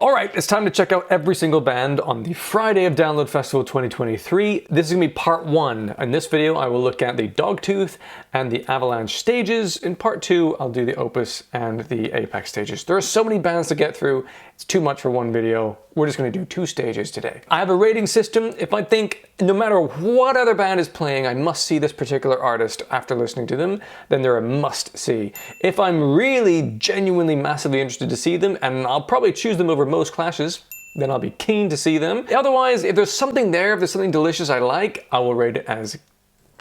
Alright, it's time to check out every single band on the Friday of Download Festival 2023. This is going to be part 1. In this video, I will look at the DOGTOOTH and the AVALANCHE stages. In part 2, I'll do the Opus and the Apex stages. There are so many bands to get through, it's too much for one video. We're just going to do 2 stages today. I have a rating system. If I think no matter what other band is playing, I must see this particular artist after listening to them, then they're a must see. If I'm really genuinely massively interested to see them, and I'll probably choose them over most clashes, then I'll be keen to see them. Otherwise, if there's something there, if there's something delicious I like, I will rate it as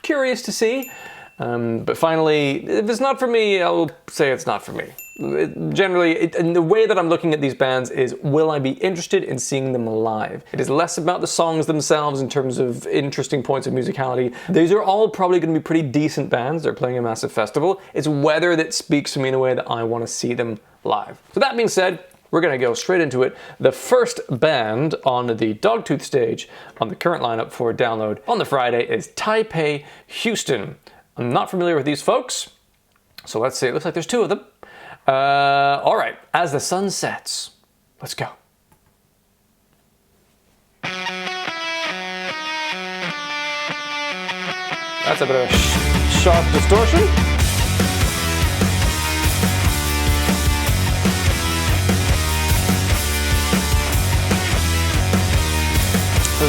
curious to see. But finally, if it's not for me, I'll say it's not for me. And the way that I'm looking at these bands is, will I be interested in seeing them live? It is less about the songs themselves in terms of interesting points of musicality. These are all probably going to be pretty decent bands. They're playing a massive festival. It's whether that speaks to me in a way that I want to see them live. So that being said, we're going to go straight into it. The first band on the DOGTOOTH stage on the current lineup for download on the Friday is Taipei Houston. I'm not familiar with these folks, so let's see. It looks like there's 2 of them. All right, As the Sun Sets. Let's go. That's a bit of a sharp distortion.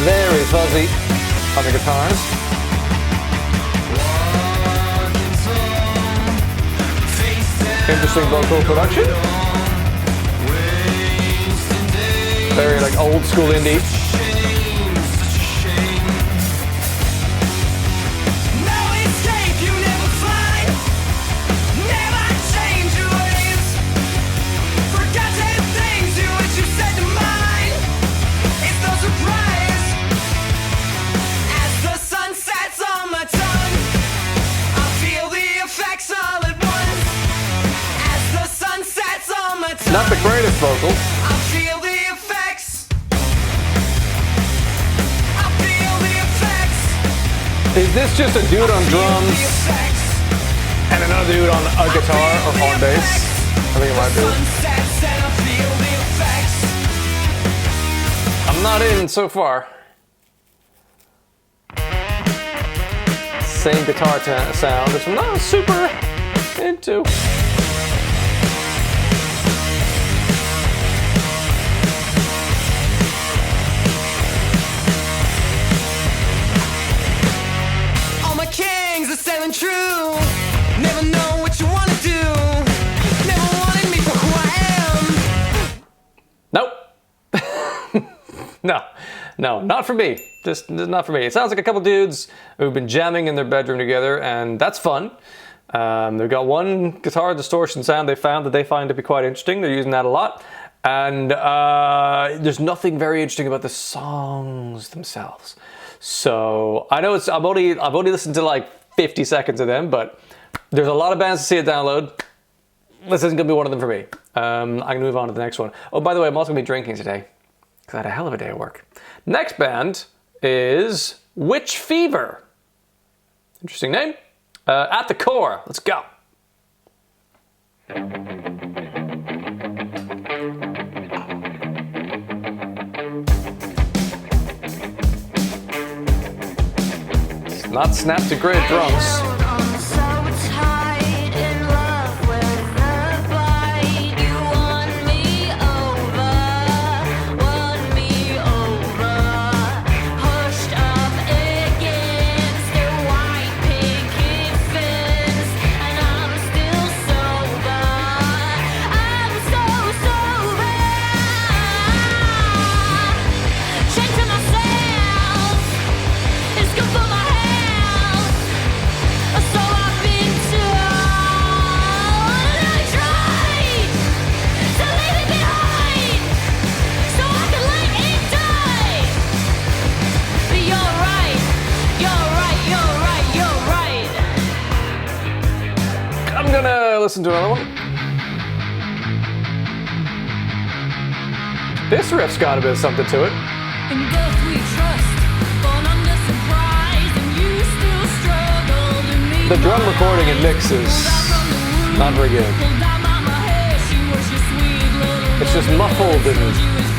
Very fuzzy on the guitars. Interesting vocal production. Very like old school indie. Not the greatest vocal. I feel the effects. I feel the effects. Is this just a dude on drums and another dude on a guitar or on bass? I think it might be. I'm not in so far. Same guitar sound, which I'm not super into. True. Never know what you want to do. Never wanted me for who I am. Nope. No, not for me. Just not for me. It sounds like a couple dudes who've been jamming in their bedroom together, and that's fun. They've got one guitar distortion sound they found that they find to be quite interesting. They're using that a lot. And there's nothing very interesting about the songs themselves. So I know I've only listened to like 50 seconds of them, but there's a lot of bands to see at download. This isn't gonna be one of them for me. I'm gonna move on to the next one. Oh, by the way, I'm also gonna be drinking today because I had a hell of a day at work. Next band is Witch Fever. Interesting name. At the Core. Let's go. Not snap to grid drums. Listen to another one. This riff's got a bit of something to it. In death we trust, born under surprise, and you still struggle to meet the drum recording and mix is not very good. It's just muffled and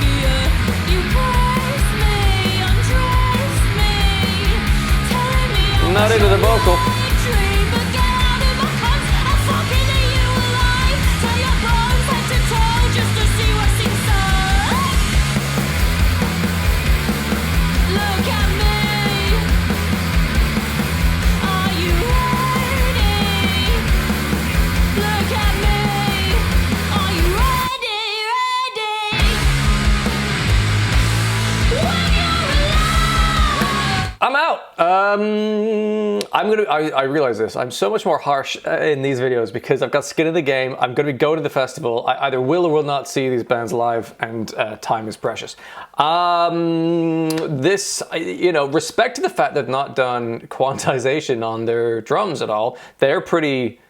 Not into the vocal. I'm out. I realize this. I'm so much more harsh in these videos because I've got skin in the game. I'm going to be going to the festival. I either will or will not see these bands live, and time is precious. Respect to the fact they've not done quantization on their drums at all. They're pretty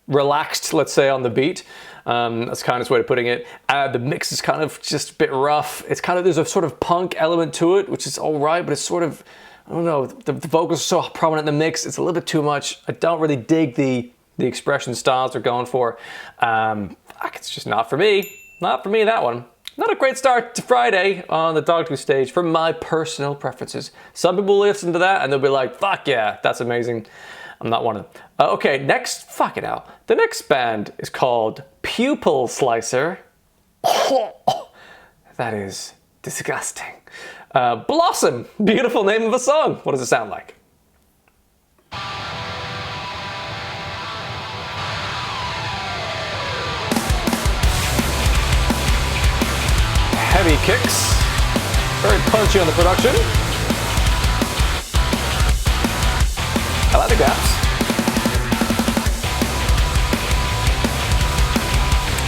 relaxed, let's say, on the beat. That's kind of the way of putting it. The mix is kind of just a bit rough. It's kind of, there's a sort of punk element to it, which is all right, but it's sort of, I don't know, the vocals are so prominent in the mix, it's a little bit too much. I don't really dig the expression styles they're going for. It's just not for me. Not for me, that one. Not a great start to Friday on the DOGTOOTH stage for my personal preferences. Some people listen to that and they'll be like, fuck yeah, that's amazing. I'm not one of them. Okay, next, fucking hell. The next band is called Pupil Slicer. That is disgusting. Blossom, beautiful name of a song. What does it sound like? Heavy kicks, very punchy on the production. I like the gaps.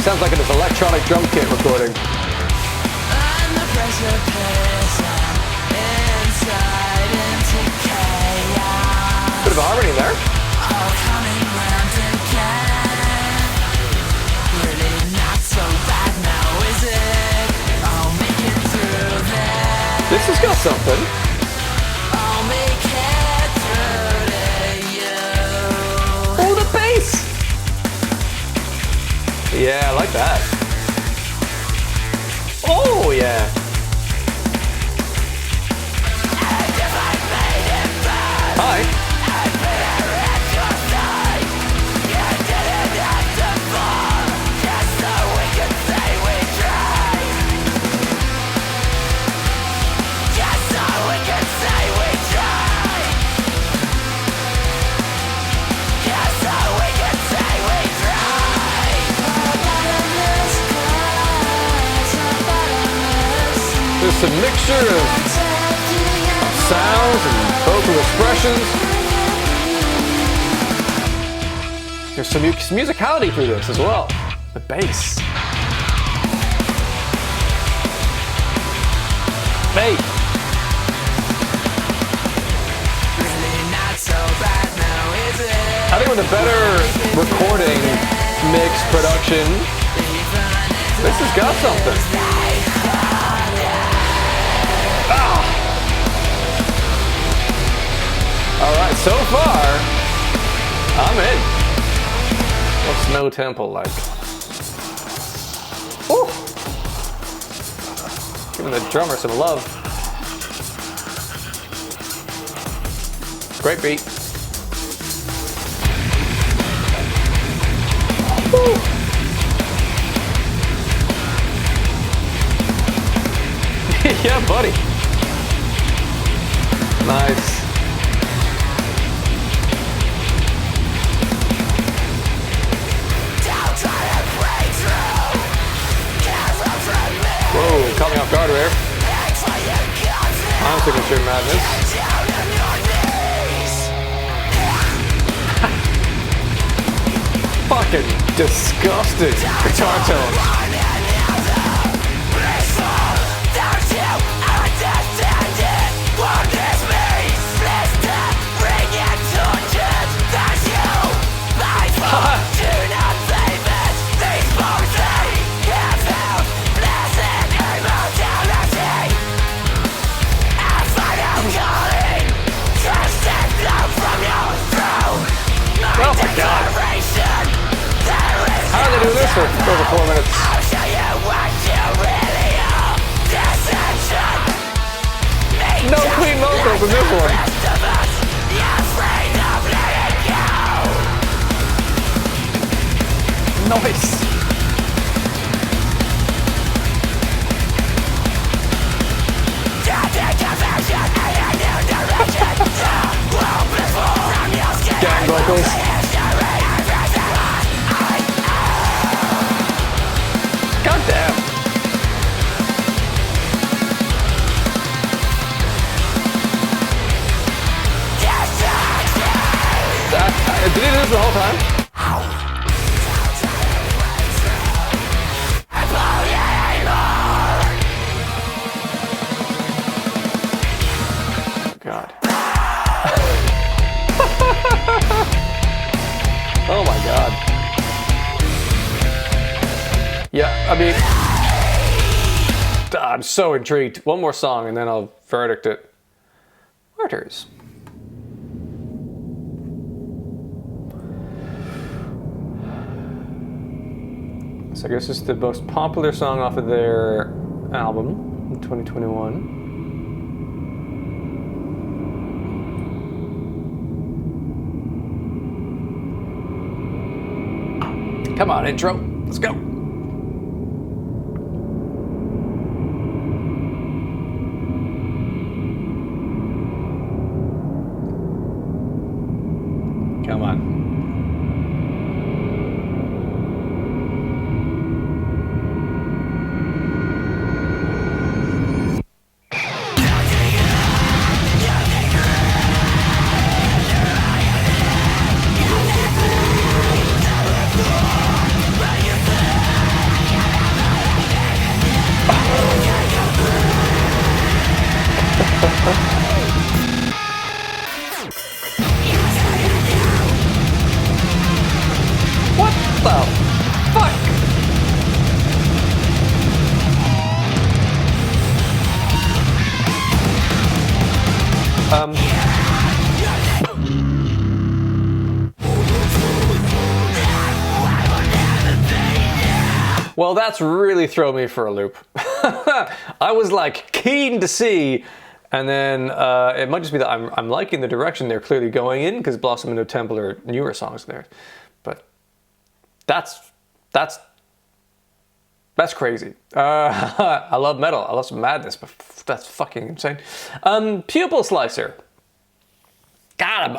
Sounds like it is electronic drum kit recording. Bit of a harmony there. This has got something. Oh, the bass! Yeah, I like that. Oh, yeah. Hi. There's a mixture of sounds and vocal expressions. There's some musicality through this as well. The bass. Bass. I think with a better recording, mix, production, this has got something. Alright, so far, I'm in. What's No Tempo like? Woo! Giving the drummer some love. Great beat. Woo! Yeah, buddy. Nice. Whoa, caught me off guard there. I'm signature madness. Fucking disgusting guitar tone. Oh my god. How did they do this for over 4 minutes? songs in this one. Nice. Gang vocals. God damn. Did he do this the whole time? God. Oh my God. Yeah, I mean, I'm so intrigued. One more song and then I'll verdict it. Martyrs. So I guess this is the most popular song off of their album in 2021. Come on, intro. Let's go. Come on. What the fuck? Well, that's really thrown me for a loop. I was like keen to see, and then it might just be that I'm liking the direction they're clearly going in, because Blossom and No Temple are newer songs there, but that's crazy. I love metal. I love some madness, but that's fucking insane. Pupil Slicer. God,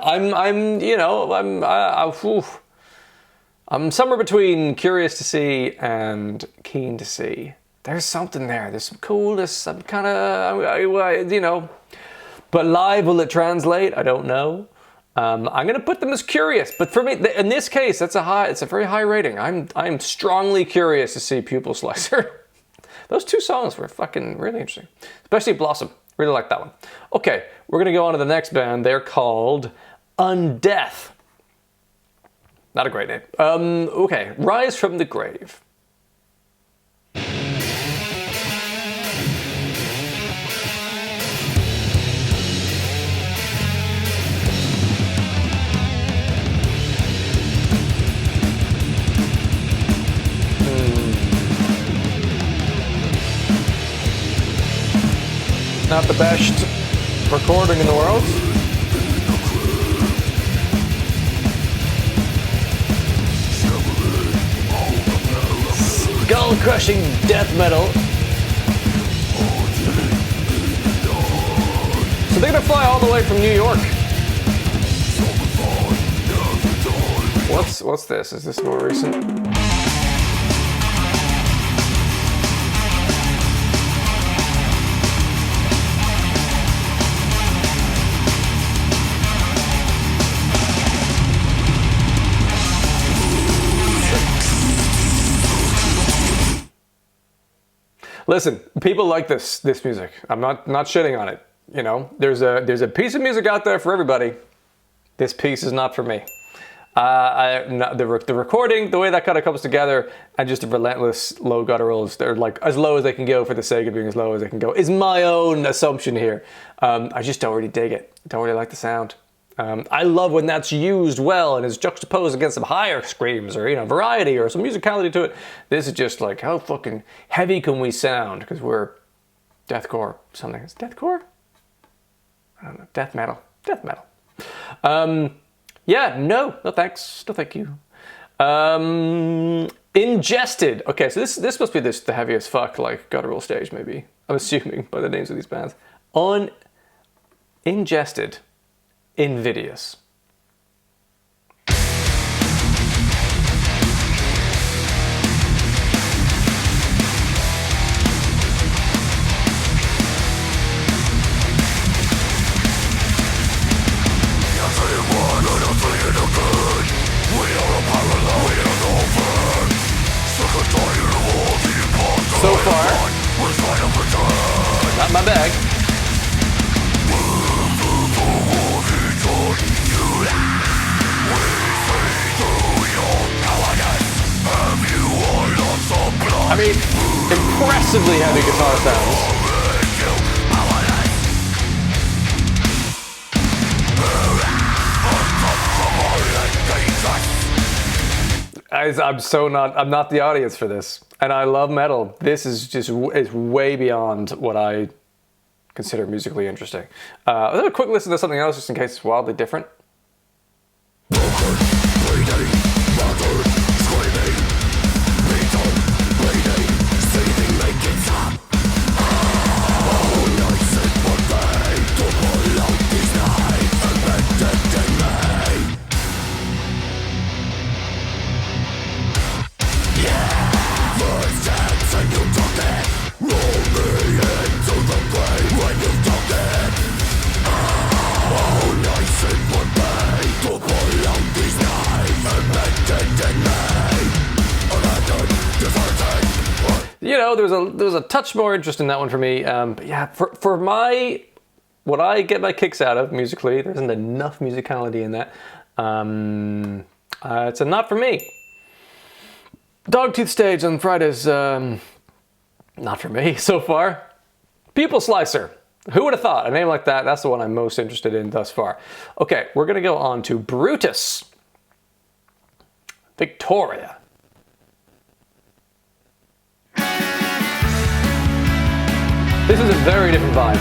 I'm somewhere between curious to see and keen to see. There's something there. There's some coolness. I'm kind of, but live, will it translate? I don't know. I'm gonna put them as curious, but for me, in this case, it's a very high rating. I'm strongly curious to see Pupil Slicer. Those two songs were fucking really interesting, especially Blossom. Really like that one. Okay, we're gonna go on to the next band. They're called Undeath. Not a great name. Okay, Rise from the Grave. Not the best recording in the world. Skull-crushing death metal. So they're gonna fly all the way from New York. What's this? Is this more recent? Listen, people like this music. I'm not shitting on it. There's a piece of music out there for everybody. This piece is not for me. The recording, the way that kind of comes together, and just the relentless low gutturals, they're like as low as they can go for the sake of being as low as they can go, is my own assumption here. I just don't really dig it. I don't really like the sound. I love when that's used well and is juxtaposed against some higher screams or variety or some musicality to it. This is just like, how fucking heavy can we sound? Because we're deathcore something. Is it deathcore? I don't know, death metal. Death metal. Yeah, no thanks. No thank you. Ingested. Okay, so this must be the heaviest fuck, like, guttural stage, maybe. I'm assuming by the names of these bands. Ingested. Invidious. So far, not my bag. I mean, impressively heavy guitar sounds. I'm not the audience for this, and I love metal. This is is way beyond what I consider musically interesting. I'll have a quick listen to something else just in case it's wildly different. You know, there's a touch more interest in that one for me. But yeah, for what I get my kicks out of musically, there isn't enough musicality in that. It's a not for me. Dogtooth stage on Fridays, not for me so far. Pupil Slicer. Who would have thought? A name like that, that's the one I'm most interested in thus far. Okay, we're gonna go on to Brutus. Victoria. This is a very different vibe.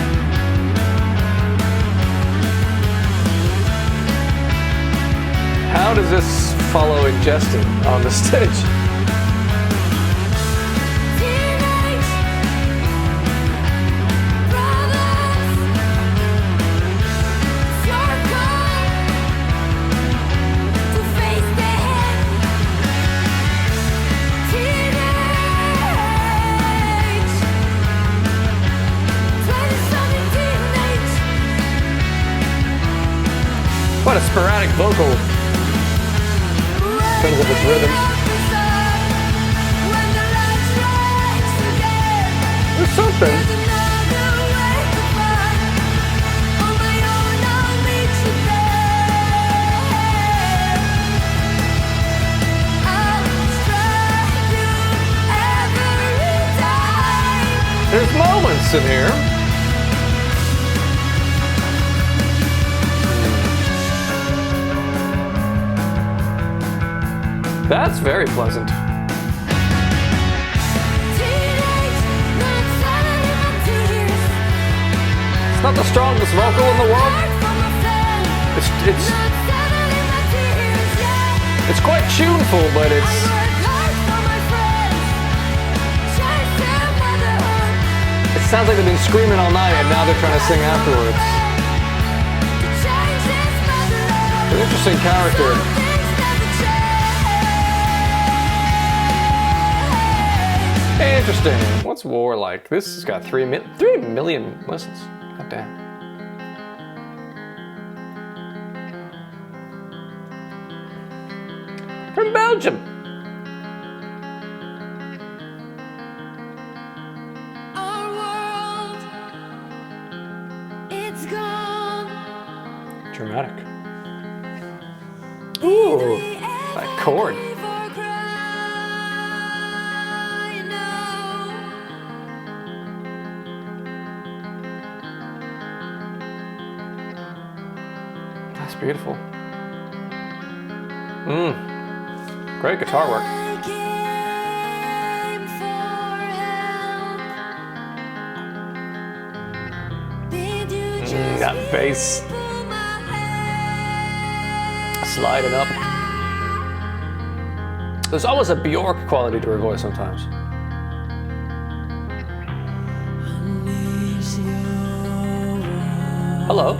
How does this follow Ingested on the stage? What a sporadic vocal in terms of its rhythm. There's something. There's moments in here. That's very pleasant. It's not the strongest vocal in the world. It's quite tuneful, but it sounds like they've been screaming all night and now they're trying to sing afterwards. It's an interesting character. Interesting. What's Gwar like? This has got 3 million listens. God damn. From Belgium. Our world, it's gone. Dramatic. Ooh, that chord. That's beautiful. Great guitar work. that bass. Sliding up. There's almost a Bjork quality to her voice sometimes. Hello.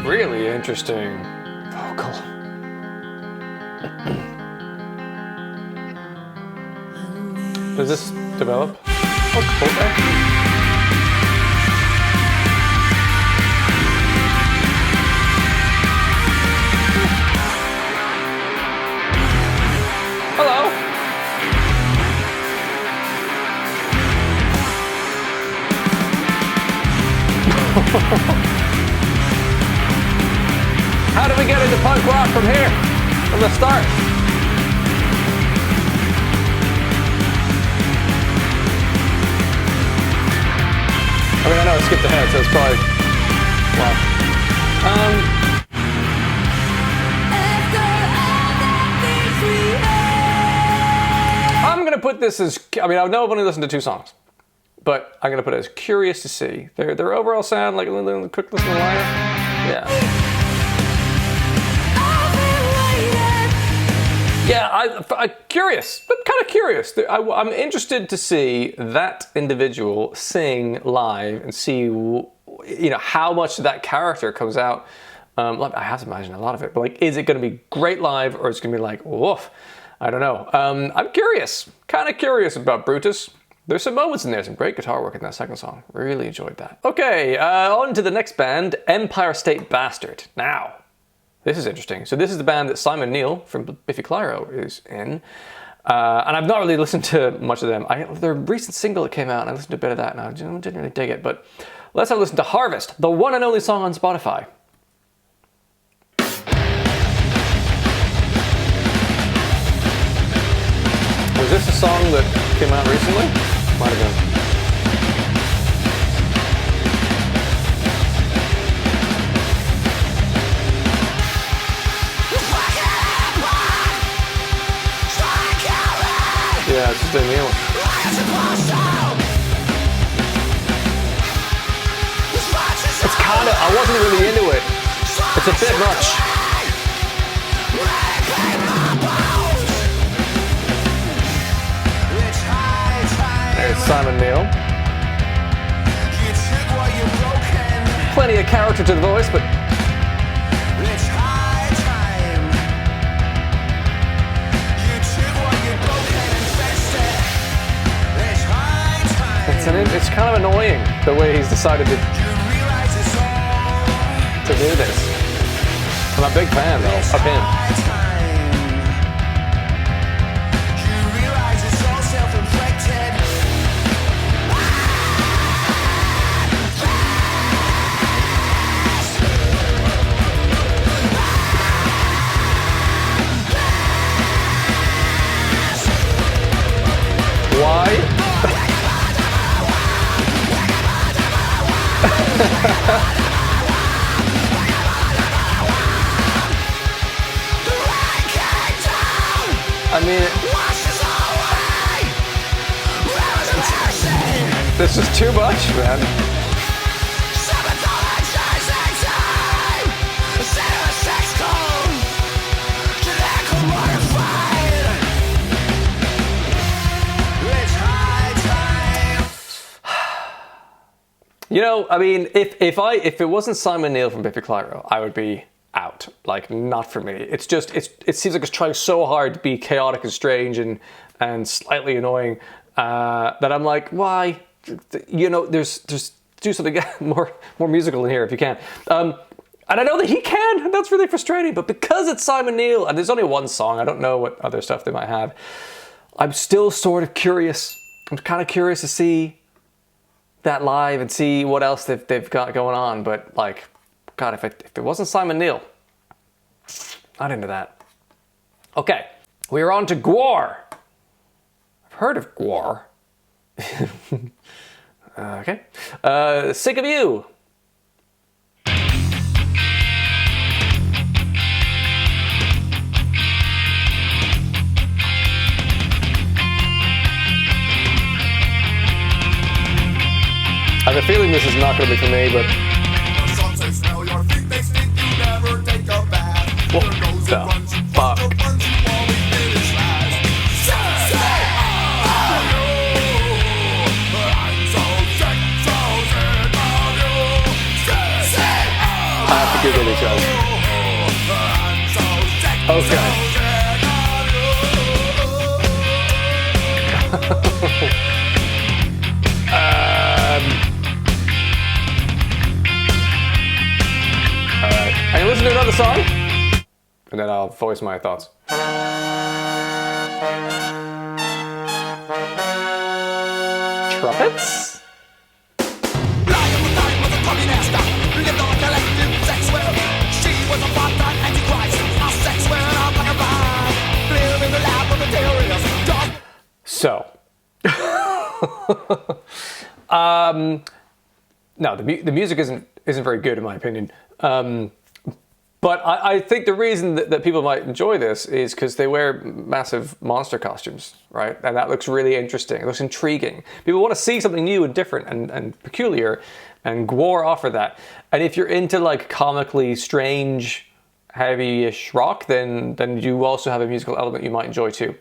Really interesting vocal. Does this develop? Okay. Hello. How do we get into punk rock from here? From the start? I mean, I know I skipped ahead, so it's probably... Wow. I'm gonna put this as... I mean, I know I've only listened to 2 songs, but I'm gonna put it as curious to see. Their overall sound, like a quick listen to the liner. Yeah. Yeah, I'm curious, but kind of curious. I'm interested to see that individual sing live and see, you know, how much of that character comes out. Like, I have to imagine a lot of it, but like, is it going to be great live or is it going to be like, woof? I don't know. I'm curious, kind of curious about Brutus. There's some moments in there, some great guitar work in that second song. Really enjoyed that. Okay, on to the next band, Empire State Bastard. Now. This is interesting. So this is the band that Simon Neil from Biffy Clyro is in. And I've not really listened to much of them. Their recent single that came out, and I listened to a bit of that, and I didn't really dig it. But let's have a listen to Harvest, the one and only song on Spotify. Was this a song that came out recently? Might have been. Yeah, it's just a new one. It's kind of, I wasn't really into it. It's a bit much. There's Simon Neil. Plenty of character to the voice, but it's kind of annoying the way he's decided to do this. I'm a big fan though of him. Why? I mean, this is too much, man. You know, I mean, if it wasn't Simon Neil from Biffy Clyro, I would be out. Like, not for me. It's just, it seems like it's trying so hard to be chaotic and strange and slightly annoying that I'm like, why? You know, there's do something more musical in here if you can. And I know that he can, and that's really frustrating, but because it's Simon Neil, and there's only one song, I don't know what other stuff they might have, I'm still sort of curious. I'm kind of curious to see that live and see what else they've got going on, but like, God, if it wasn't Simon Neil, not into that. Okay, we are on to Gwar. I've heard of Gwar. Okay, Sick of You. I have a feeling this is not going to be for me, but Some say smell your feet, they stink, you never take a bath. what Your nose the runs, you fuck? the ones you always finish last. Say, oh, you. I'm so sick of you. Say, oh, I have to Google these guys. I'm so sick Okay. Alright, I can listen to another song, and then I'll voice my thoughts. Trumpets? Lion was dying with a communist. Lived on a collective sex web. She was a part-time antichrist. A sex went up like a vine. Live in the lap of a terrorist. Dog. So, no, the music isn't very good in my opinion. But I think the reason that people might enjoy this is because they wear massive monster costumes, right? And that looks really interesting. It looks intriguing. People want to see something new and different and peculiar, and Gwar offer that. And if you're into like comically strange, heavy-ish rock, then you also have a musical element you might enjoy too.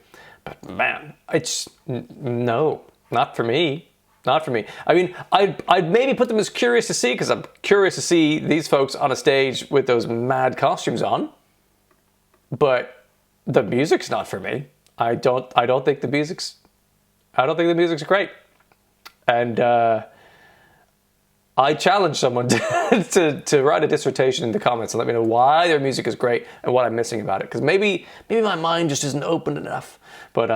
But man, it's no, not for me. Not for me. I mean, I'd maybe put them as curious to see because I'm curious to see these folks on a stage with those mad costumes on. But the music's not for me. I don't think the music's great. And I challenge someone to write a dissertation in the comments and let me know why their music is great and what I'm missing about it. Because maybe my mind just isn't open enough. But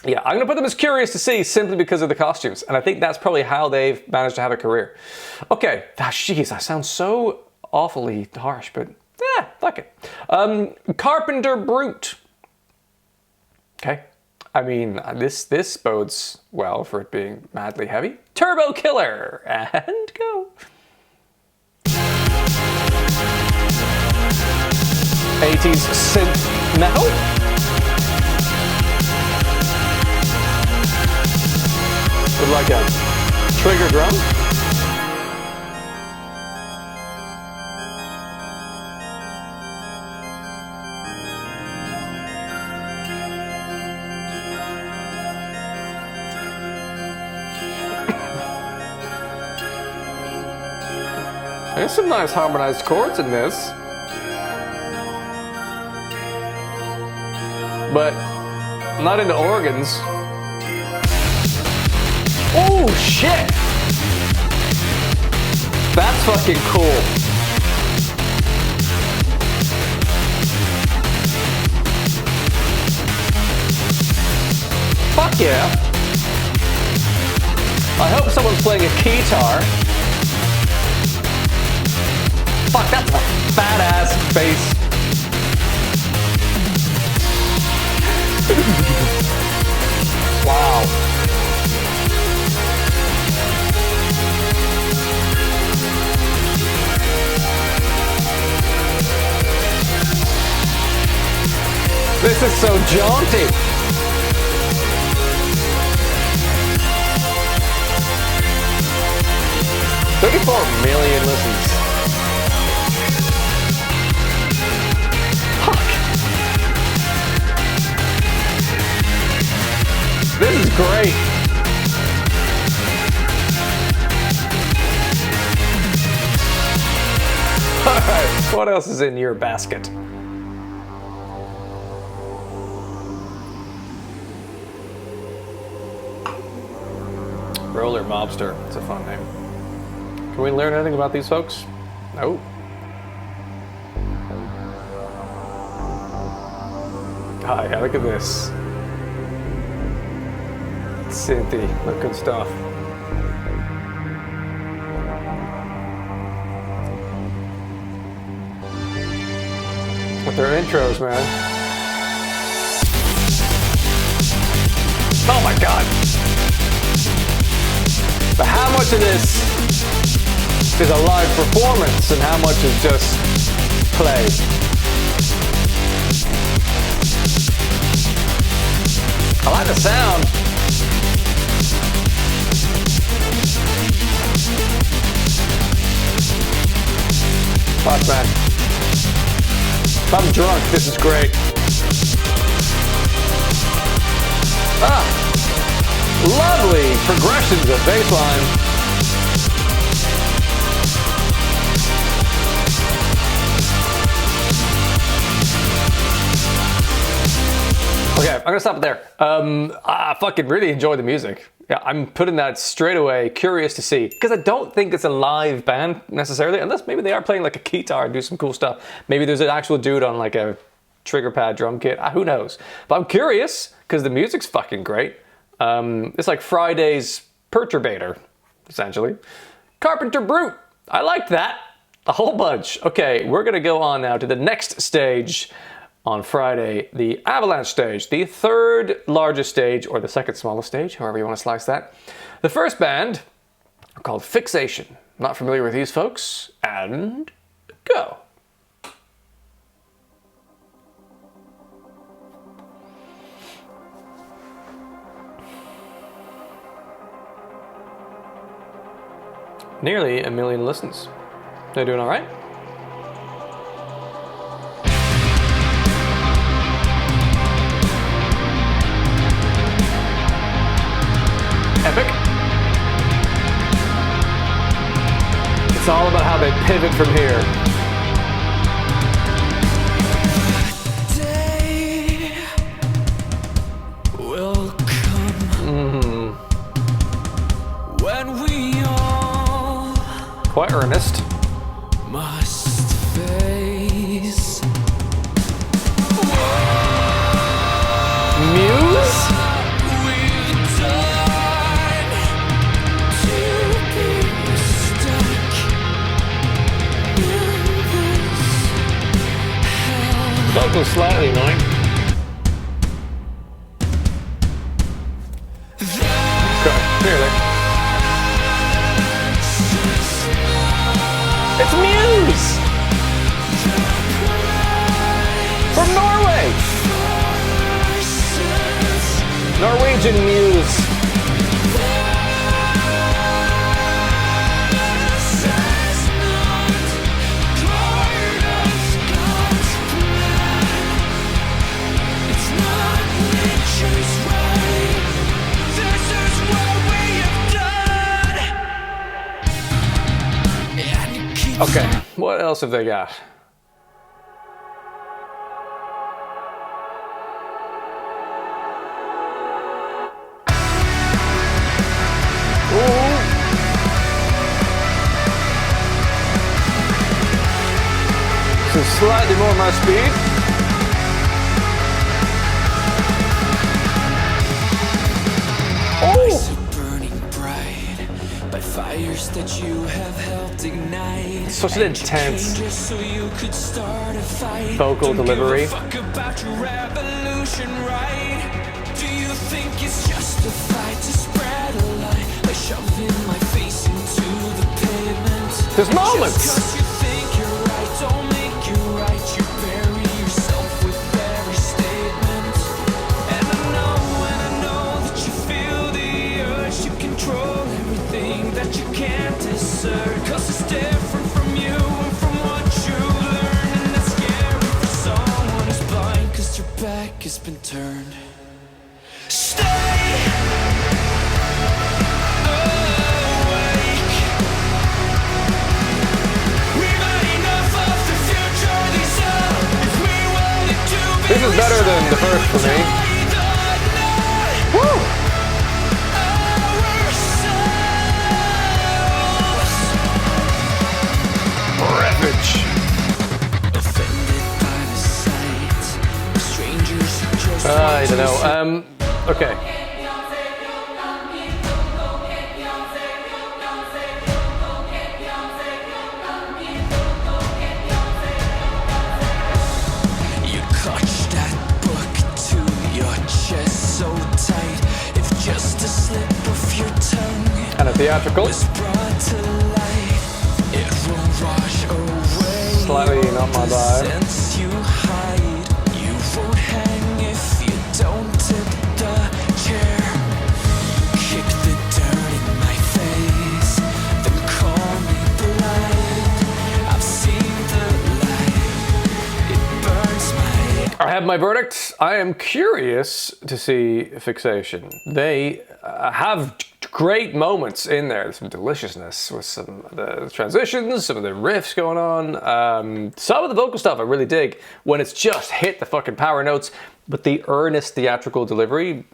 yeah, I'm going to put them as curious to see simply because of the costumes. And I think that's probably how they've managed to have a career. Okay, jeez, I sound so awfully harsh, but yeah, fuck it. Carpenter Brut. Okay, I mean, this bodes well for it being madly heavy. Turbo Killer, and go. 80s synth metal. With like a trigger drum. There's some nice harmonized chords in this. But I'm not into organs. Oh shit! That's fucking cool. Fuck yeah. I hope someone's playing a guitar. Fuck, that's a fat ass bass. Wow. This is so jaunty. $34 million listens. Fuck. This is great. All right, what else is in your basket? Roller Mobster. It's a fun name. Can we learn anything about these folks? No. Ah, yeah, look at this. Synthy looking stuff. With their intros, man. Oh my god. But how much of this is a live performance and how much is just play? I like the sound. fuck, man. If I'm drunk, this is great. Ah! Lovely progressions of bass line. Okay, I'm gonna stop it there. I fucking really enjoy the music. Yeah, I'm putting that straight away, curious to see. Because I don't think it's a live band necessarily, unless maybe they are playing like a guitar and do some cool stuff. Maybe there's an actual dude on like a trigger pad drum kit, who knows. But I'm curious, because the music's fucking great. It's like Friday's Perturbator, essentially. Carpenter Brut, I liked that. A whole bunch. Okay, we're gonna go on now to the next stage on Friday, the Avalanche stage, the third largest stage, or the second smallest stage, however you want to slice that. The first band are called Fixation. Not familiar with these folks, and go. Nearly 1 million listens. They're doing all right. Epic. It's all about how they pivot from here. Day will come when we all Quite earnest. must face Muse? we've done to be stuck in this hell. Vocals slightly annoying. Okay, clearly. It's Muse! From Norway! Norwegian Muse. Okay, what else have they got? Ooh. So slightly more my speed. Oh! Burning bright by fires that you have helped ignite. Such an intense So you could start a fight. vocal delivery. Fuck about your revolution, right? Do you think it's just a fight to spread a light by shoving my face into the pavement? There's moments. Just 'cause you think you're right, don't make you right. You bury yourself with every statement. And I know that you feel the urge to control everything that you can't discern. 'Cause it's different from you and from what you learn. And that's scary for someone who's blind, 'cause your back has been turned. Stay awake. We've had enough of the future. These are if we wanted to be. This is better than the first for me. Woo! Ravage. I don't know. Okay. You clutch that book to your chest so tight. If just a slip of your tongue Kind of theatrical. was brought to light, it will wash away. Slightly not my vibe. Since you hide, you won't hang if you don't tip the chair. Kick the dirt in my face, then call me blind. I've seen the have my verdict. I am curious to see Fixation. They have great moments in there. Some deliciousness with some of the transitions, some of the riffs going on. Some of the vocal stuff I really dig when it's just hit the fucking power notes, but the earnest theatrical delivery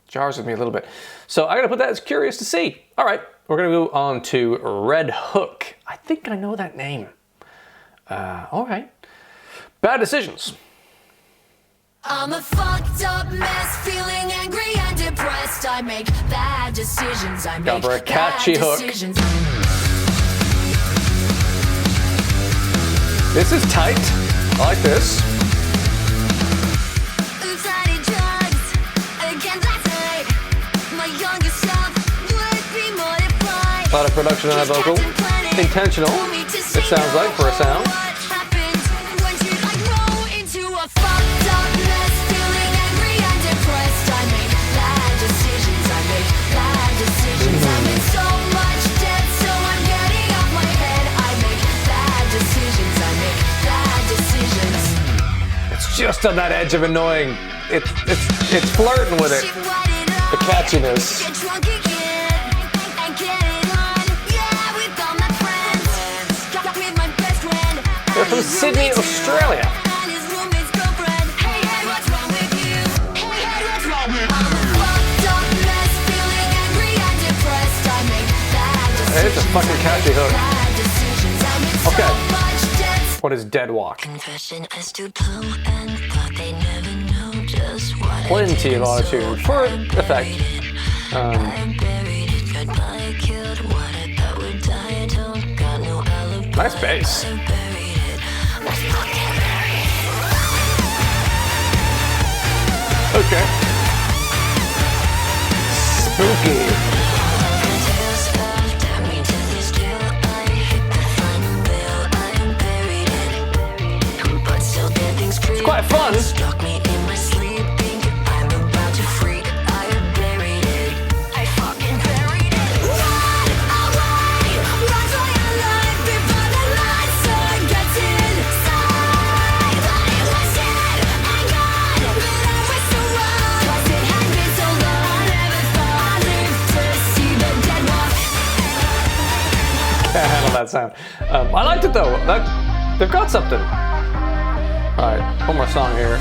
jars with me a little bit. So I'm gonna put that as curious to see. All right, we're gonna go on to RedHook. I think I know that name. All right. Bad decisions. I'm a fucked up mess, feeling angry and depressed. I make bad decisions. I make for a catchy bad hook. decisions. This is tight. I like this. Oops, I did drugs again last night. My younger self would be mortified. A lot of production on that vocal. Intentional, it sounds like, for a sound. Just on that edge of annoying. It's flirting with it. The catchiness. They're from Sydney, Australia. It's a fucking catchy hook. Okay. What is Dead Walk? Plenty of auto-tune for effect. Nice bass. Okay. Spooky. It's quite fun. Can't handle that sound. I liked it though. They've got something. Alright, one more song here.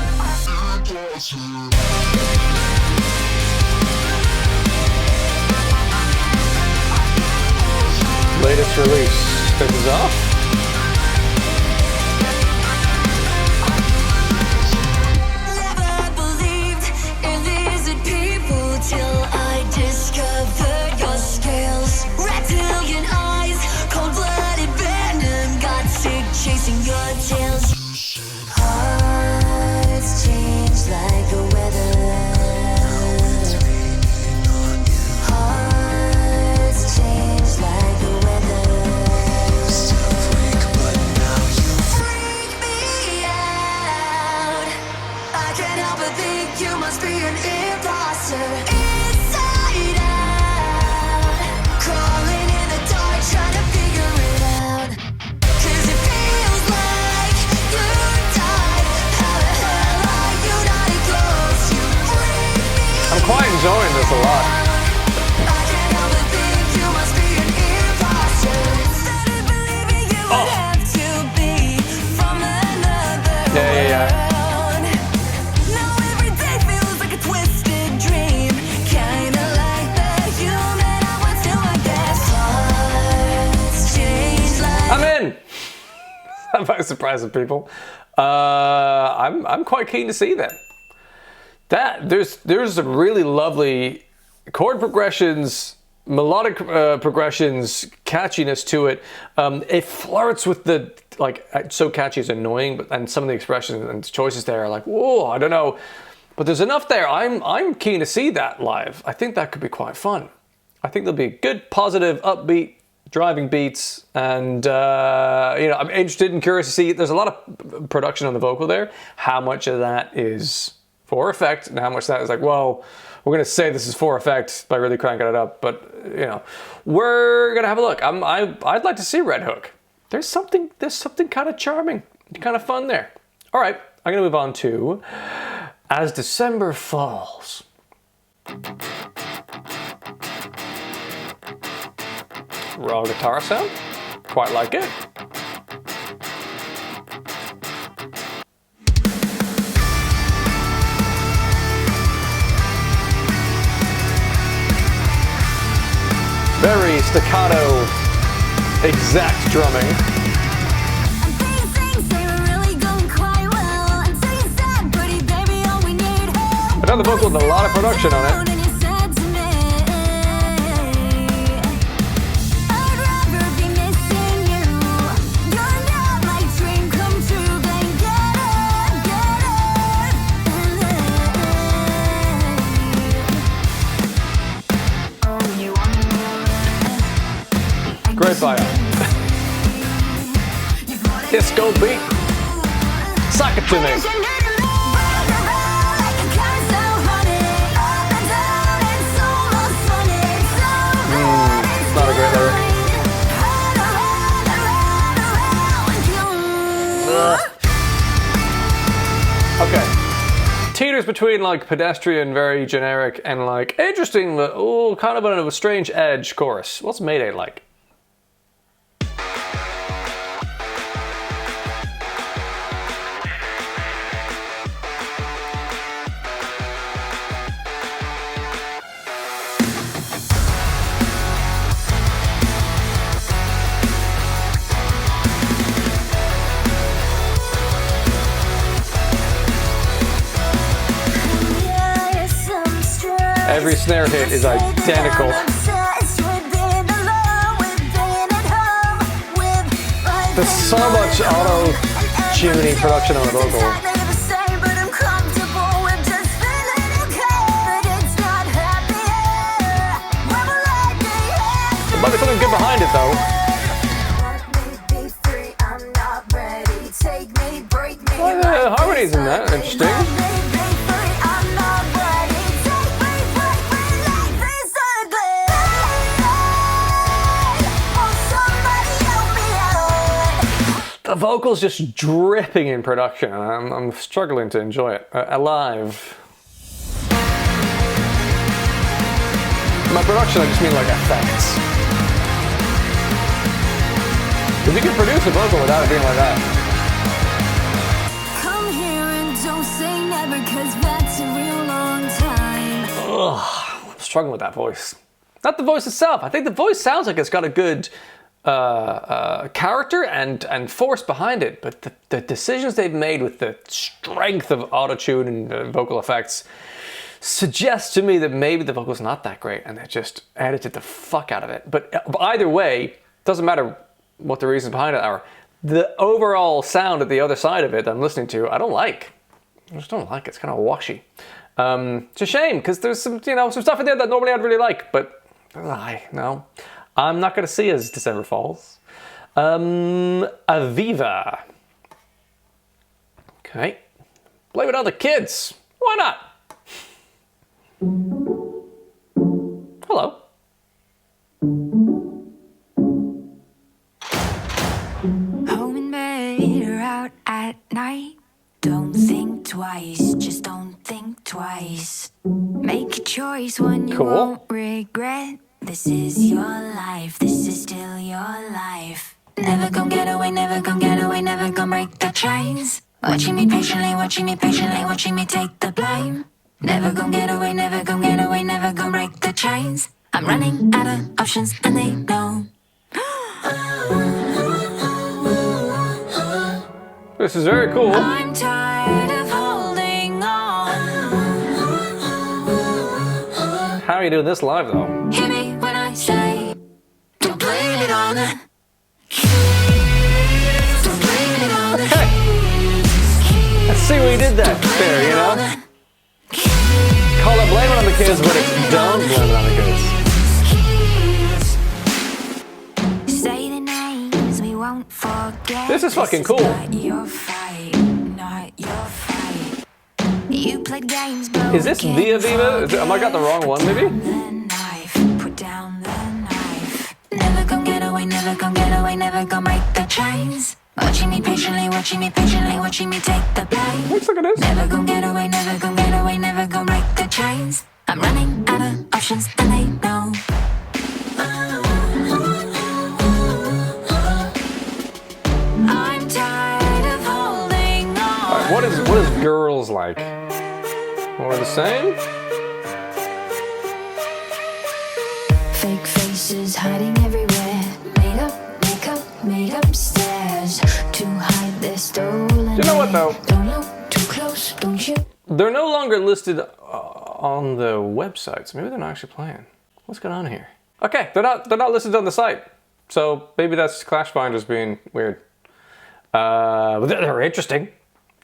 Latest release. This is off. Never believed in lizard people till I discovered your scales. Reptilian eyes, cold-blooded venom, got sick chasing your tails. Hearts change like the weather. Hearts change like the weather. Freak me out. I can't help but think you must be an imposter. Inside out, crawling in the dark, trying to figure it out. 'Cause it feels like you died. How the hell are you not close? You freak me I'm quite enjoying this a lot. out. I can't help but think you must be an imposter. Started believing you would have to be from another Yeah. world. Now every day feels like a twisted dream. Kinda like the human I once knew, I guess. Hearts change like I'm in. I'm very surprised with people. I'm quite keen to see that. There's some really lovely chord progressions, melodic progressions, catchiness to it. It flirts with the so catchy it's annoying, but and some of the expressions and choices there are like, whoa, I don't know, but there's enough there. I'm keen to see that live. I think that could be quite fun. I think there'll be good, positive, upbeat, driving beats, and I'm interested and curious to see. There's a lot of production on the vocal there. How much of that is for effect, and how much of that is like, well, we're gonna say this is for effect by really cranking it up, but we're gonna have a look. I'd like to see RedHook. There's something kind of charming, kind of fun there. All right, I'm gonna move on to As December Falls. Raw guitar sound, quite like it. Very staccato, exact drumming. Another vocal with a lot of production on it. Great bio. Disco beat. Suck it to me. Not a great lyric. Okay. Teeters between like pedestrian, very generic, and like interesting, but oh, kind of a strange edge chorus. What's Mayday like? Every snare hit is identical. There's so much auto-tuning production on the vocal. There might be something good behind it though. Well, the harmonies in that, interesting. The vocal's just dripping in production. I'm struggling to enjoy it. Alive. By production, I just mean like effects. Because you can produce a vocal without it being like that. Come here and don't say never, 'cause that's a real long time. Ugh, I'm struggling with that voice. Not the voice itself. I think the voice sounds like it's got a good character and force behind it, but the decisions they've made with the strength of autotune and vocal effects suggest to me that maybe the vocal's not that great and they just edited the fuck out of it. But either way, doesn't matter what the reasons behind it are. The overall sound at the other side of it that I'm listening to, I don't like. I just don't like it. It's kind of washy. It's a shame because there's some stuff in there that normally I'd really like, but no. I'm not going to see As December Falls. AViVA. Okay. Play with other kids. Why not? Hello. Home and bed or out at night. Don't think twice, just don't think twice. Make a choice one you won't regret. This is your life, this is still your life. Never gon' get away, never gon' get away, never gon' break the chains. Watching me patiently, watching me patiently, watching me take the blame. Never gon' get away, never gon' get away, never gon' break the chains. I'm running out of options and they know. This is very cool. I'm tired of holding on. How are you doing this live though? Hear me when I say, don't blame it on the. Don't blame it on the. Hey, let's see what you did that there, you know? Call it blame it on the kids, but it's don't blame it on the kids. Say the names we won't forget. This is fucking cool. Not your fight, not your fight. You played games, but is this the AViVA? Am I got the wrong one, maybe? Put down the knife. Never gon' get away, never gon' get away, never gon' break the chains. Watching me patiently, watching me patiently, watching me take the blame. Looks like it is. Never gon' get away, never gon' get away, never gon' break the chains. I'm running out of options and they know. I'm tired of holding on. Alright, what is girls like? More of the same? Fake faces hiding everywhere. Made up makeup, made up stairs to hide their stolen. You know what though? Don't look too close, don't you? They're no longer listed on the website, so maybe they're not actually playing. What's going on here? Okay, they're not listed on the site, so maybe that's Clash Finders being weird. But they're interesting.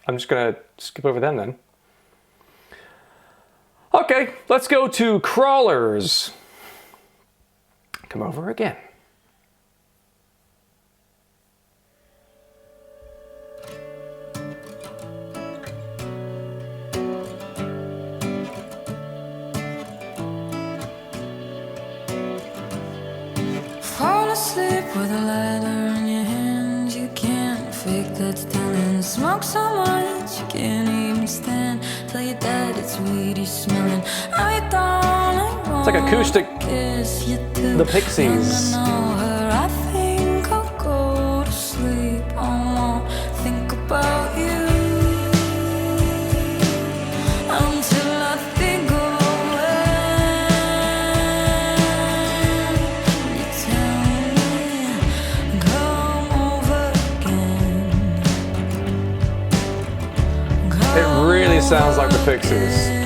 I'm just gonna skip over them then. Okay, let's go to Crawlers. Come over again. Fall asleep with a lighter in your hand. You can't fake that telling. Smoke so much you can't even stand. Tell your dad it's weedy smelling. It's like acoustic. The Pixies. I think I'll go to sleep. I won't think about you until I think of when you tell me come over again. It really sounds like the Pixies.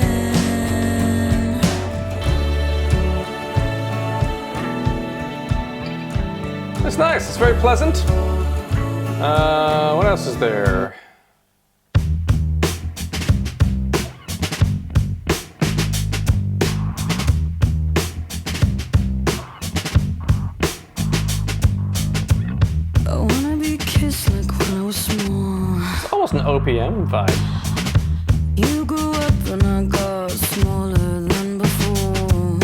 It's nice, it's very pleasant. What else is there? I wanna be kissed like when I was small. It's almost an OPM vibe. You grew up and I got smaller than before.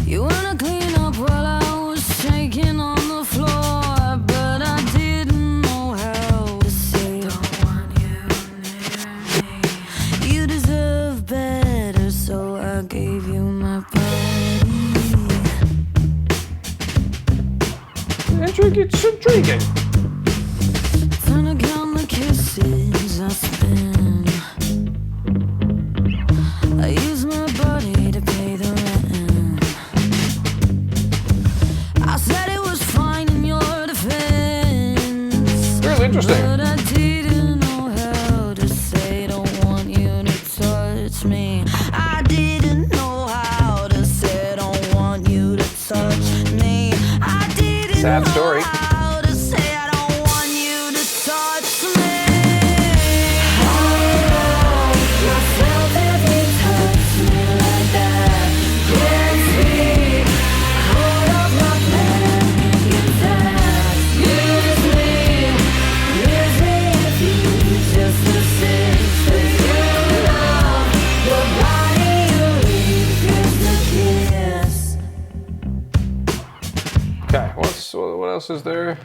You wanna clean up while I was shaking on the floor, but I didn't know how to say don't want you near me. You deserve better, so I gave you my body. It's intriguing. Turn again the kisses I spend. I use my body to pay the rent. I said it was fine in your defense. Really interesting. But I didn't know how to say don't want you to touch me. I didn't know how to say don't want you to touch me. I didn't Sad story. know how to say I don't want you to touch me. Myself if you touch me like that. Can't speak. Hold up my pen. You touch. Use me if you just persist. But you love your body. You refuse to kiss. Okay, what else is there?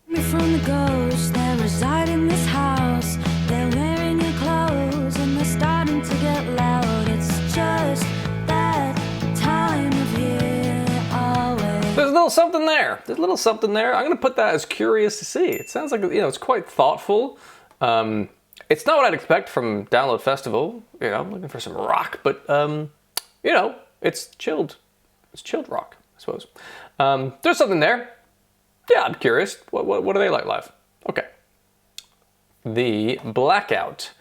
Me from the ghosts that reside in this house. They're wearing your clothes and they're starting to get loud. It's just that time of year always. There's a little something there. There's a little something there. I'm gonna put that as curious to see. It sounds like, you know, it's quite thoughtful. It's not what I'd expect from Download Festival. You know, I'm looking for some rock, but you know, it's chilled. It's chilled rock, I suppose. There's something there. Yeah, I'm curious. What are they like live? Okay. The Blackout.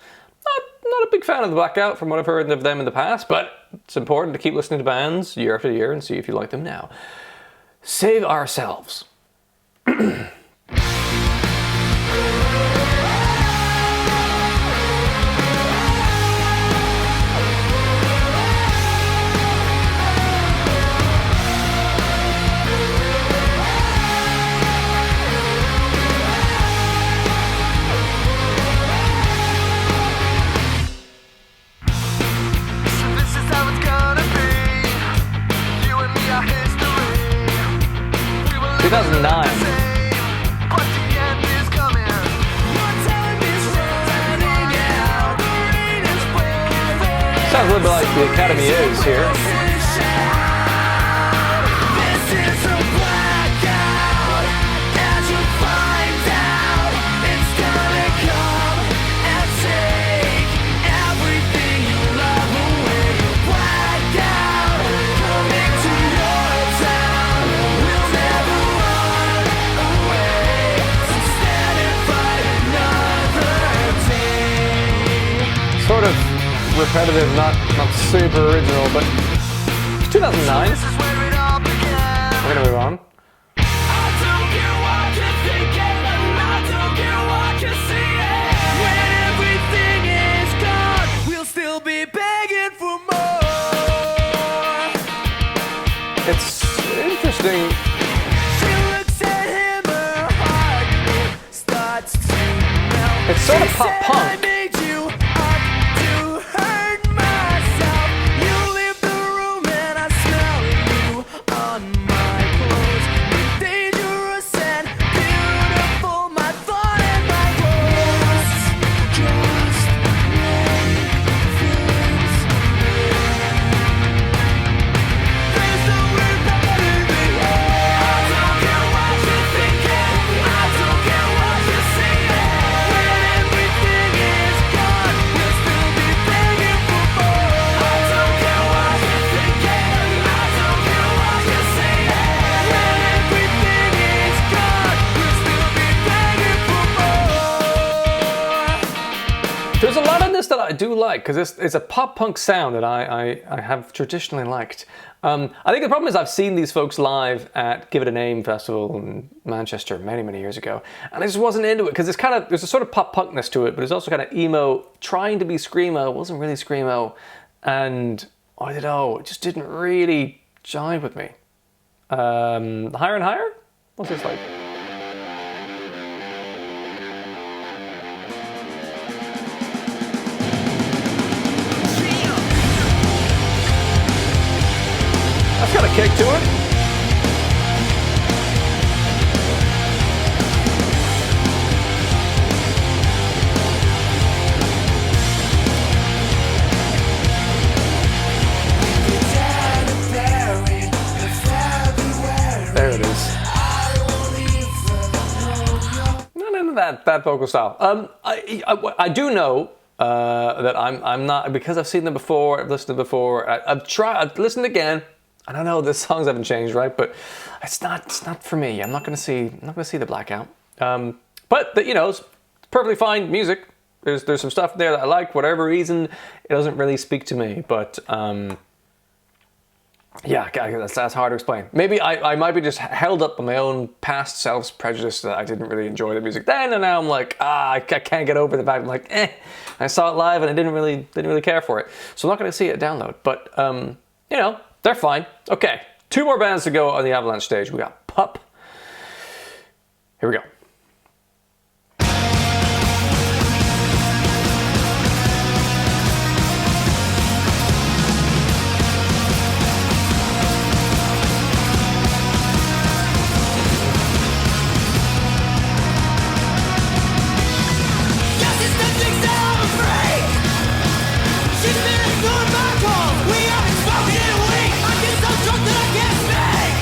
Not a big fan of the Blackout from what I've heard of them in the past, but it's important to keep listening to bands year after year and see if you like them now. Save Ourselves. This is how it's gonna be. You and me are history. We will live 2009. the same. but the end is coming. Your time is running out. The rain is pouring. Sounds a little bit like the Academy is here. This is a blackout. As you find out, it's gonna come and take everything you love away. Blackout, coming to your town. We'll never run away. So stand and fight another day. Sort of repetitive, not super original, but 2009. This is where it all began. We're gonna move on. I don't care what you're thinking, I don't care what you're seeing. When everything is gone, we'll still be begging for more. It's interesting. She looks at him, her heart starts to melt. It's sort of She pop said, punk. I made you up to hurt myself. You leave the room and I smell you on my clothes. You're dangerous and beautiful, my thought and my words. Just make things there's nowhere better than here. I don't care what you're thinking, I don't care what you're seeing. When everything is gone, we'll still be begging for more. I don't care what you're thinking, I don't care what you're seeing. When everything is gone, we'll still be begging for more. There's a lot in this that I do like because it's a pop punk sound that I have traditionally liked. I think the problem is I've seen these folks live at Give It a Name festival in Manchester many years ago, and I just wasn't into it because there's a sort of pop punkness to it, but it's also kind of emo, trying to be screamo. It wasn't really screamo, and I don't know, it just didn't really jive with me. Higher and Higher? What's this like? That's got a kick to it. There it is. Not into that vocal style. I do know that I'm not, because I've seen them before. I've listened to them before. I've listened again. I don't know. The songs haven't changed, right? But it's not for me. I'm not gonna see the Blackout. But it's perfectly fine music. There's some stuff there that I like. Whatever reason, it doesn't really speak to me. But yeah, that's hard to explain. Maybe I might be just held up by my own past self's prejudice that I didn't really enjoy the music then, and now I'm like, I can't get over the fact. I'm like, I saw it live and I didn't really care for it. So I'm not gonna see it download. But they're fine. Okay, 2 more bands to go on the Avalanche stage. We got Pup. Here we go. Yes, it's nothing that I'm afraid. She's been ignoring my calls. We haven't spoken in a week. I get so drunk that I can't speak.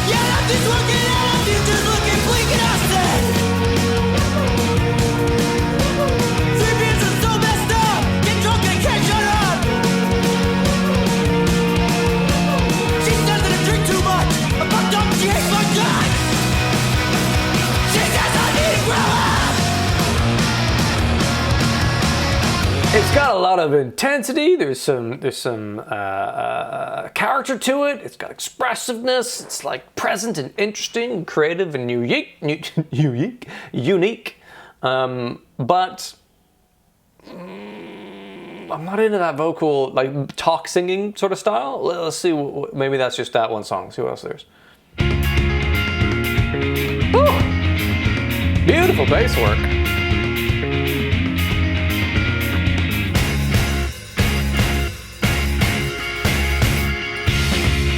Yeah, nothing's working out. I'm just looking bleak and I said, 3 beers and so messed up. Get drunk and can't shut up. She says that I drink too much. I'm fucked up. She hates my guts. She says I need to grow up. It's got a lot of intensity. There's some character to it. It's got expressiveness. It's like present and interesting, and creative and unique. But I'm not into that vocal, like talk singing sort of style. Let's see. Maybe that's just that one song. See what else there's. Ooh, beautiful bass work.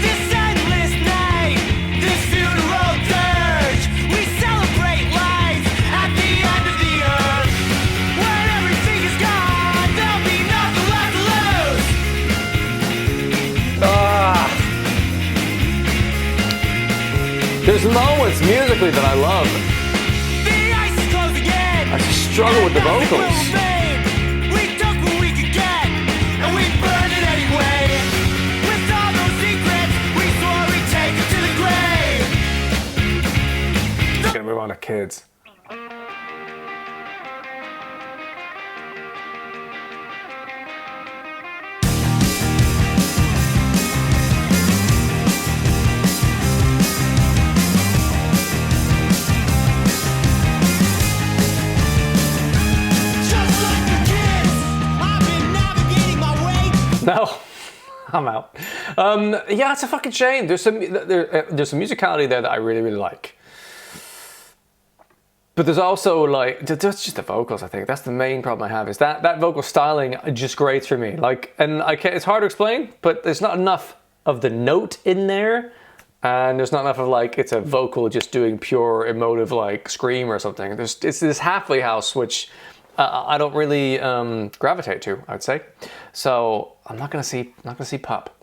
This endless night, this funeral dirge, we celebrate. There's moments musically that I love. The ice is closing in. I struggle with the vocals. We took what we could get, and we burned it anyway. With all those secrets, we swore we'd take it to the grave. Just gonna move on to kids. Just like the kids, I've been navigating my way. No, I'm out. Yeah, it's a fucking shame. There's some musicality there that I really, really like. But there's also like, that's just the vocals, I think. That's the main problem I have, is that vocal styling just grates for me. Like, and I can't, it's hard to explain, but there's not enough of the note in there. And there's not enough of like, it's a vocal just doing pure emotive like scream or something. It's this halfway house, which I don't really gravitate to, I would say. So I'm not gonna see pop.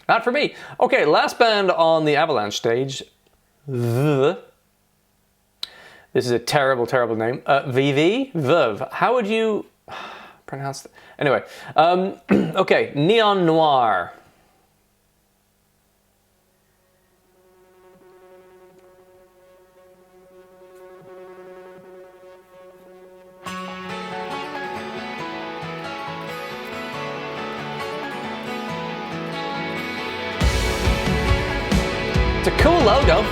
Not for me. Okay, last band on the Avalanche stage. This is a terrible, terrible name. AViVA. How would you pronounce that? Anyway, okay, Neon Noir. It's a cool logo.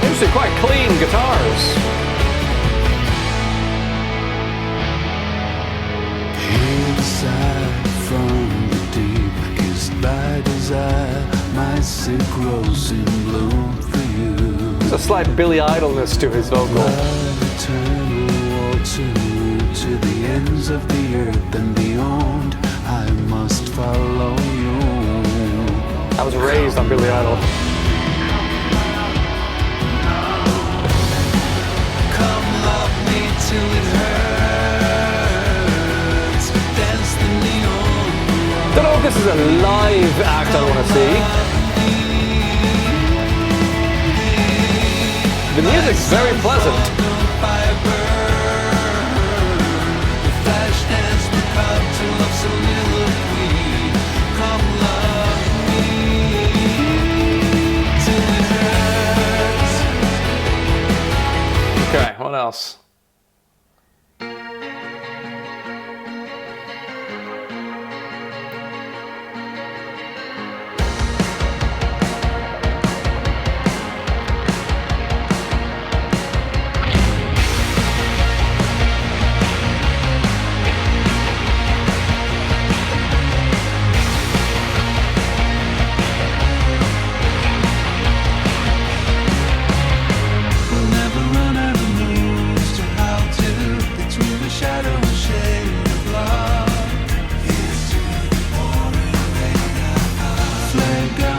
These are quite clean guitars. Hear the sigh from the deep, kissed by desire, my sick rose in bloom for you. There's a slight Billy Idolness to his vocal. Eternal water to the ends of the earth and beyond, I must follow you. I was raised on Billy Idol. Come love me till it hurts, dance the neon. Don't know if this is a live act I want to see. The music's very pleasant. Okay, what else?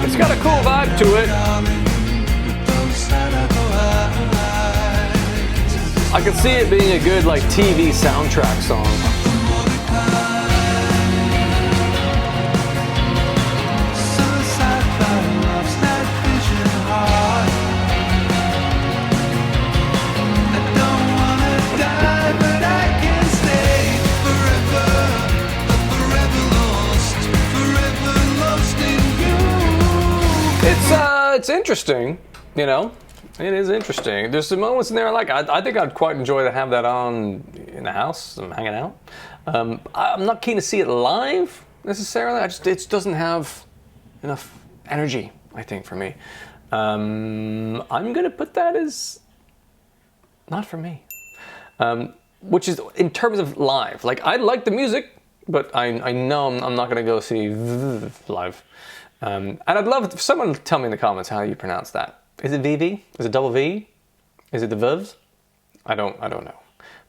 It's got a cool vibe to it. I could see it being a good like TV soundtrack song. It's interesting, you know. It is interesting. There's some moments in there I like. I think I'd quite enjoy to have that on in the house and hanging out. I'm not keen to see it live necessarily. It just doesn't have enough energy, I think, for me. I'm gonna put that as not for me. Which is in terms of live. Like, I like the music, but I know I'm not gonna go see live. And I'd love if someone tell me in the comments how you pronounce that. Is it VV? Is it double V? Is it the Vivs? I don't know.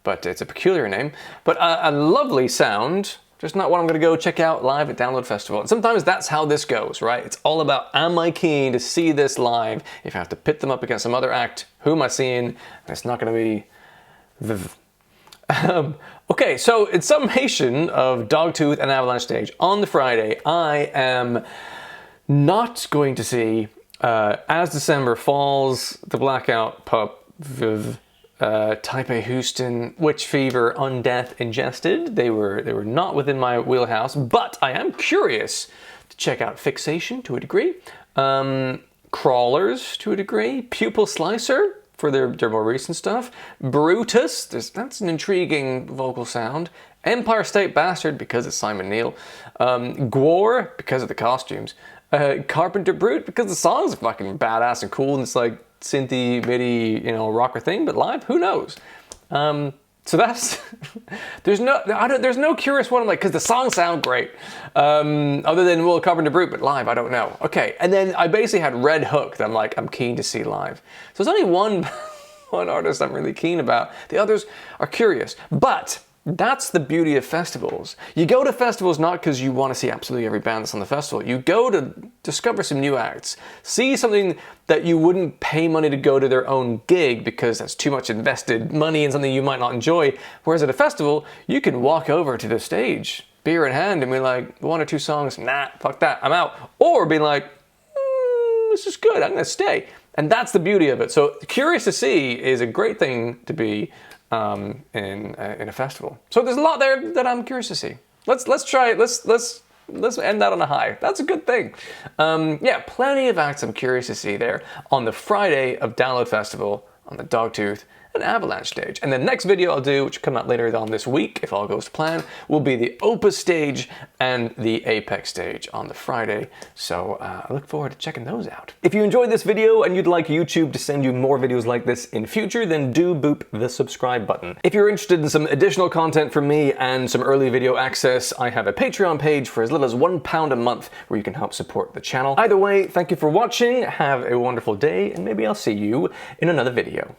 But it's a peculiar name. But a lovely sound. just not what I'm gonna go check out live at Download Festival. And sometimes that's how this goes, right? It's all about, am I keen to see this live? If I have to pit them up against some other act, who am I seeing? And it's not gonna be VIV. Okay, so in summation of Dogtooth and Avalanche stage, on the Friday, I am not going to see As December Falls, The Blackout, Pup, VIV, Taipei Houston, Witch Fever, Undeath, Ingested. They were not within my wheelhouse, but I am curious to check out Fixation to a degree, Crawlers to a degree, Pupil Slicer for their more recent stuff, Brutus, that's an intriguing vocal sound, Empire State Bastard because it's Simon Neil, Gwar because of the costumes, Carpenter Brut because the songs are fucking badass and cool and it's like synthy, MIDI, you know, rocker thing, but live, who knows? So that's, there's no curious one, like, because the songs sound great, other than, well, Carpenter Brut, but live, I don't know. Okay, and then I basically had RedHook that I'm like, I'm keen to see live. So there's only one artist I'm really keen about. The others are curious, but that's the beauty of festivals. You go to festivals not because you want to see absolutely every band that's on the festival. You go to discover some new acts, see something that you wouldn't pay money to go to their own gig because that's too much invested money in something you might not enjoy. Whereas at a festival, you can walk over to the stage, beer in hand, and be like, one or two songs, nah, fuck that, I'm out. Or be like, this is good, I'm gonna stay. And that's the beauty of it. So curious to see is a great thing to be in a festival. So there's a lot there that I'm curious to see. Let's try it. Let's end that on a high. That's a good thing. Yeah, plenty of acts I'm curious to see there on the Friday of Download Festival on the Dogtooth and Avalanche stage. And the next video I'll do, which will come out later on this week, if all goes to plan, will be the Opus stage and the Apex stage on the Friday. So I look forward to checking those out. If you enjoyed this video and you'd like YouTube to send you more videos like this in future, then do boop the subscribe button. If you're interested in some additional content from me and some early video access, I have a Patreon page for as little as £1 a month where you can help support the channel. Either way, thank you for watching, have a wonderful day, and maybe I'll see you in another video.